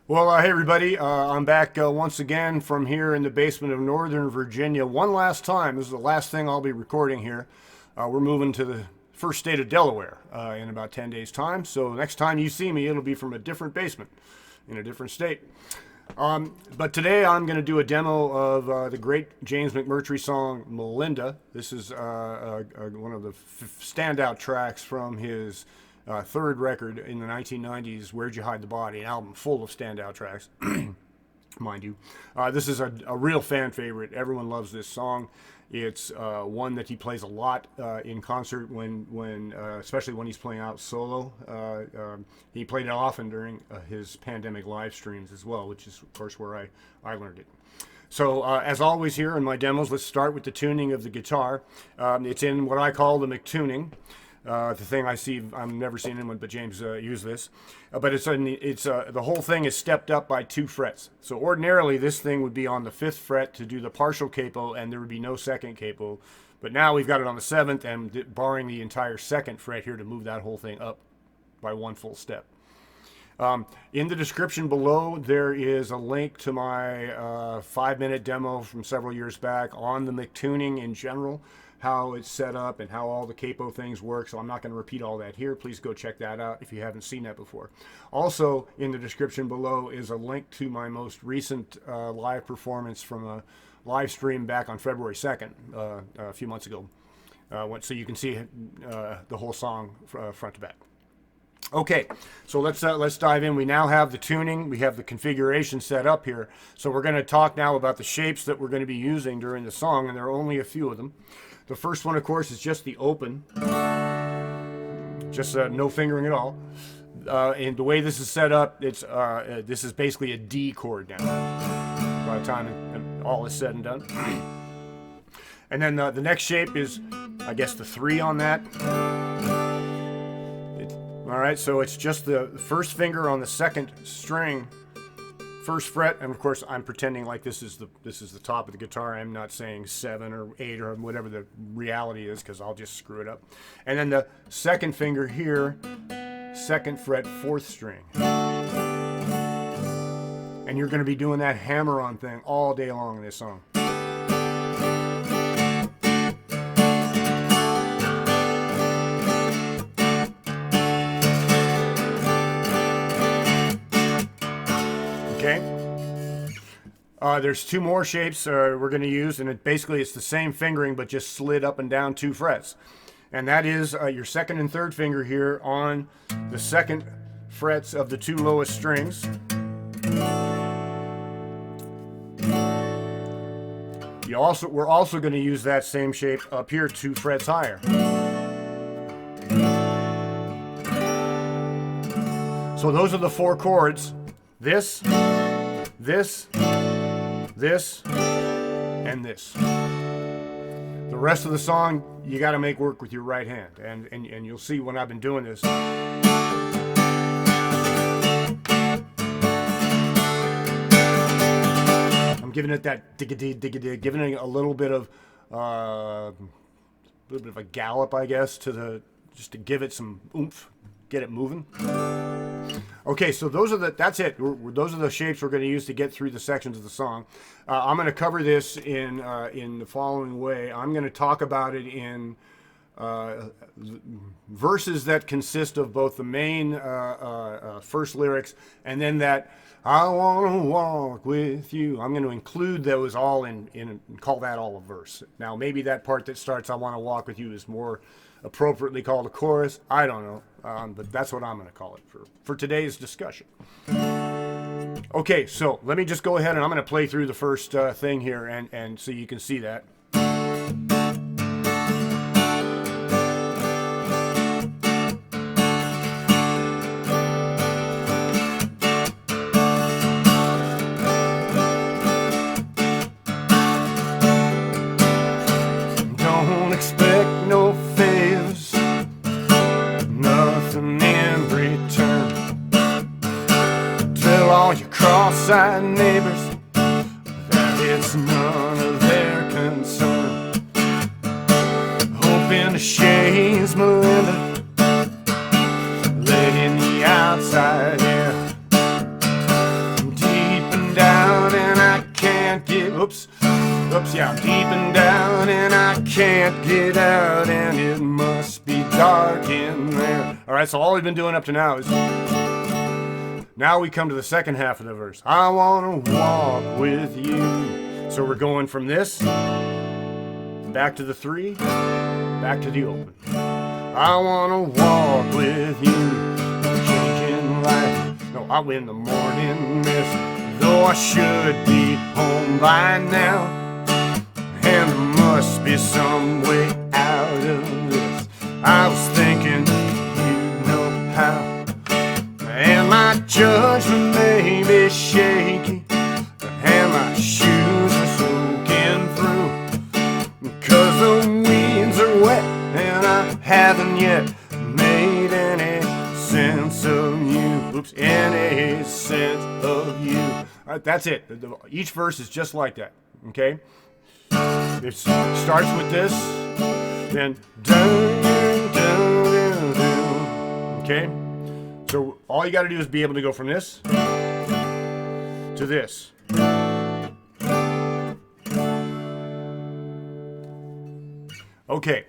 Well, hey everybody, I'm back once again from here in the basement of Northern Virginia. One last time, this is the last thing I'll be recording here. We're moving to the first state of Delaware in about 10 days' time. So next time you see me, it'll be from a different basement in a different state. But today I'm going to do a demo of the great James McMurtry song, Melinda. This is one of the standout tracks from his third record in the 1990s, Where'd You Hide the Body, an album full of standout tracks, mind you. This is a real fan favorite. Everyone loves this song. It's one that he plays a lot in concert, especially when he's playing out solo. He played it often during his pandemic live streams as well, which is, of course, where I learned it. So, as always here in my demos, let's start with the tuning of the guitar. It's in what I call the McTuning. The thing I see, I've never seen anyone but James use this, but the whole thing is stepped up by 2 frets. So ordinarily this thing would be on the 5th fret to do the partial capo, and there would be no second capo. But now we've got it on the 7th, and barring the entire 2nd fret here to move that whole thing up by 1 full step. In the description below, there is a link to my 5-minute demo from several years back on the McTuning in general, how it's set up and how all the capo things work. So I'm not going to repeat all that here. Please go check that out if you haven't seen that before. Also in the description below is a link to my most recent live performance from a live stream back on February 2nd, a few months ago. So you can see the whole song front to back. Okay, so let's dive in. We now have the tuning, we have the configuration set up here. So we're going to talk now about the shapes that we're going to be using during the song, and there are only a few of them. The first one, of course, is just the open, just no fingering at all. And the way this is set up, this is basically a D chord now, by the time all is said and done. And then the next shape is, I guess, the 3 on that. All right, so it's just the first finger on the 2nd string, 1st fret, and of course I'm pretending like this is the top of the guitar. I'm not saying 7 or 8 or whatever the reality is, because I'll just screw it up. And then the 2nd finger here, 2nd fret, 4th string. And you're going to be doing that hammer-on thing all day long in this song. Okay. There's 2 more shapes we're going to use, and it's the same fingering but just slid up and down 2 frets. And that is your 2nd and 3rd finger here on the 2nd frets of the 2 lowest strings. We're also going to use that same shape up here 2 frets higher. So those are the 4 chords. This, and this. The rest of the song, you got to make work with your right hand, and you'll see when I've been doing this. I'm giving it that dig-a-dig, giving it a little bit of a gallop, I guess, just to give it some oomph, get it moving. Okay, so that's it. Those are the shapes we're going to use to get through the sections of the song. I'm going to cover this in the following way. I'm going to talk about it in verses that consist of both the main first lyrics and then that I want to walk with you. I'm going to include those all in call that all a verse. Now, maybe that part that starts I want to walk with you is more appropriately called a chorus. I don't know, but that's what I'm going to call it for today's discussion. Okay, so let me just go ahead and I'm going to play through the first thing here, and so you can see that. Don't expect no favors, nothing in return. Tell all your cross-eyed neighbors that it's none of their concern. Hoping to shades Melinda, letting the outside in. Oops, yeah, I'm deep and down and I can't get out, and it must be dark in there. All right, so all we've been doing up to now is, now we come to the second half of the verse. I want to walk with you. So we're going from this, back to the 3, back to the open. I want to walk with you, changing life. No, I'll win the morning mist, though I should be home by now. And there must be some way out of this. I was thinking you'd know how. And my judgment may be shaky, and my shoes are soaking through, 'cause the weeds are wet and I haven't yet made any sense of you. Oops, any sense of you. All right, that's it. Each verse is just like that, okay? It starts with this, then dun, dun, dun, dun, okay? So all you got to do is be able to go from this to this. Okay.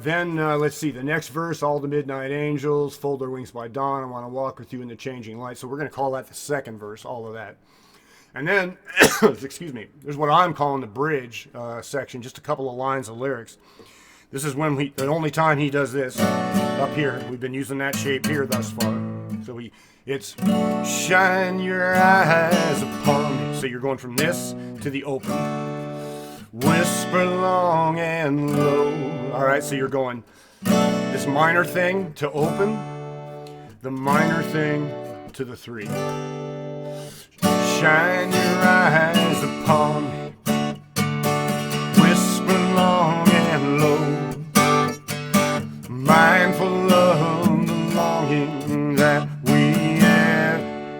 Then let's see, the next verse, all the midnight angels, fold their wings by dawn, I want to walk with you in the changing light. So we're going to call that the second verse, all of that. And then, excuse me, there's what I'm calling the bridge section, just a couple of lines of lyrics. This is when the only time he does this, up here. We've been using that shape here thus far. So it's shine your eyes upon me. So you're going from this to the open. Whisper long and low. All right, so you're going this minor thing to open, the minor thing to the 3. Shine your eyes upon me, whisper long and low, mindful of the longing that we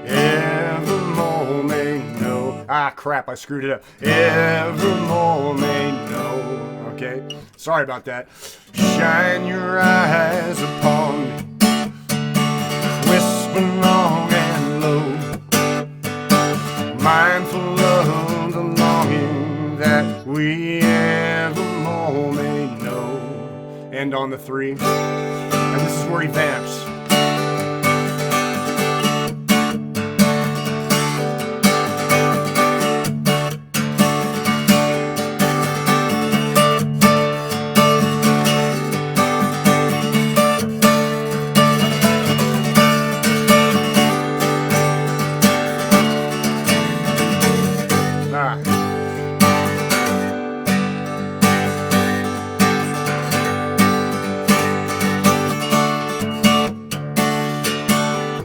evermore may know. Ah, crap, I screwed it up. Evermore may know. Okay, sorry about that. Shine your eyes upon me, whisper long and low, mindful of the longing that we evermore may know. End on the 3. And this is where he vamps.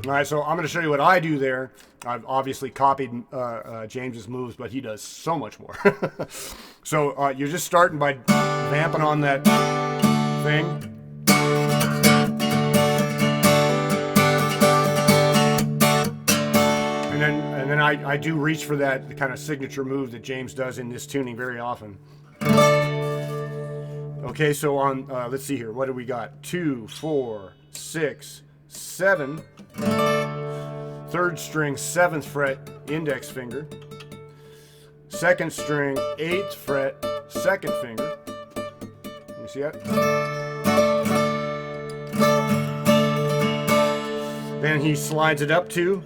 All right, so I'm going to show you what I do there. I've obviously copied James's moves, but he does so much more. So you're just starting by vamping on that thing. And then I do reach for that kind of signature move that James does in this tuning very often. Okay, so on, let's see here. What do we got? 2, 4, 6, 7. 3rd string, 7th fret, index finger. 2nd string, 8th fret, 2nd finger. You see that? Then he slides it up 2.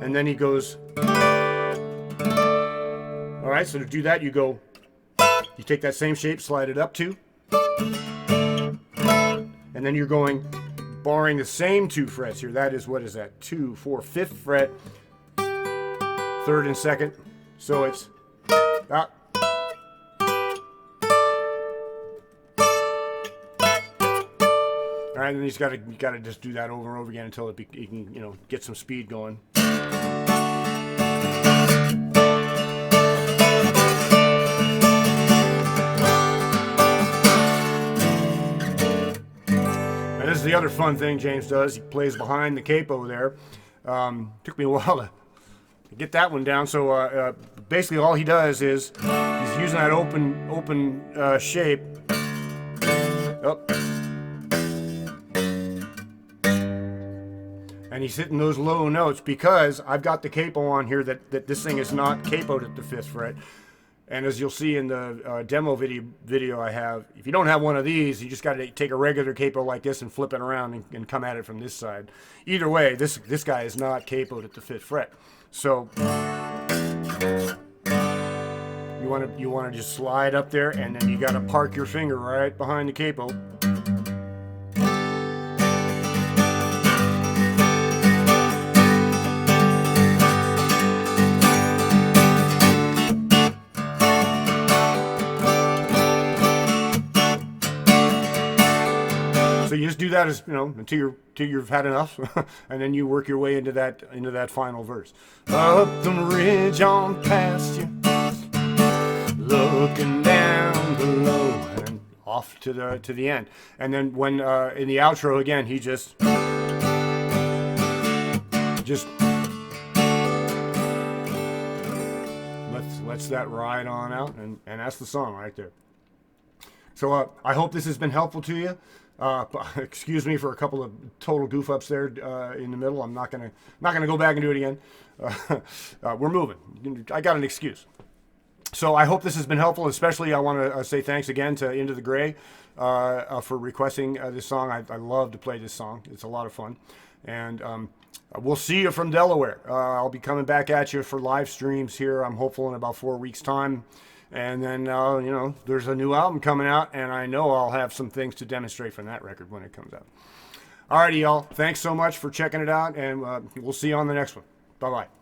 And then he goes. All right, so to do that, you take that same shape, slide it up 2. And then you're going, barring the same 2 frets here. That is, what is that? 2, 4, 5th fret, 3rd and 2nd. So it's that. All right, and you got to just do that over and over again until you can get some speed going. This is the other fun thing James does. He plays behind the capo there. Took me a while to get that one down. So basically all he does is he's using that open shape. Oh. And he's hitting those low notes because I've got the capo on here that this thing is not capoed at the 5th fret. And as you'll see in the demo video I have, if you don't have one of these, you just got to take a regular capo like this and flip it around and come at it from this side. Either way, this guy is not capoed at the 5th fret. So you want to just slide up there, and then you got to park your finger right behind the capo. So you just do that until you've had enough, and then you work your way into that final verse. Up the ridge on past you, looking down below, and off to the end. And then when in the outro again, he just lets that ride on out, and that's the song right there. So I hope this has been helpful to you. Excuse me for a couple of total goof ups there in the middle. I'm not gonna go back and do it again. We're moving. I got an excuse. So I hope this has been helpful. Especially I want to say thanks again to Into the Gray for requesting this song. I love to play this song. It's a lot of fun. And we'll see you from Delaware. I'll be coming back at you for live streams here. I'm hopeful in about 4 weeks' time. And then, there's a new album coming out, and I know I'll have some things to demonstrate from that record when it comes out. Alrighty, y'all. Thanks so much for checking it out, and we'll see you on the next one. Bye-bye.